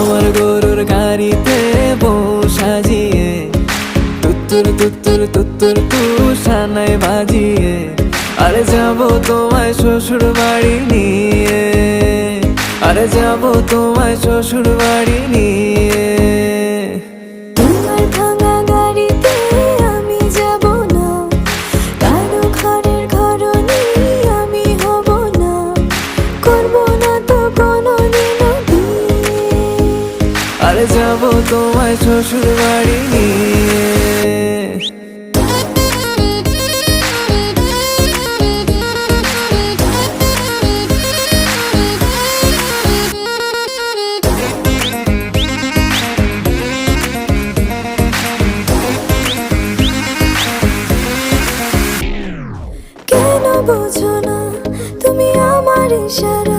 আমার গরুর গাড়িতে বউ সাজিয়ে তুত্তুর তুত্তুর তুত্তুর তুষানায় বাজিয়ে আরে যাবো তোমায় শ্বশুর বাড়ি নিয়ে, আরে যাবো তোমায় শ্বশুর বাড়ি নিয়ে। তোমার ভাঙা গাড়িতে আমি যাব না, কারো ঘরের ঘরনি আমি হব না, করব না তো কোনোদিনও বিয়ে। আরে যাবো তোমায় শ্বশুর বাড়ি নিয়ে। কেন বোঝো না তুমি আমার ইশারা?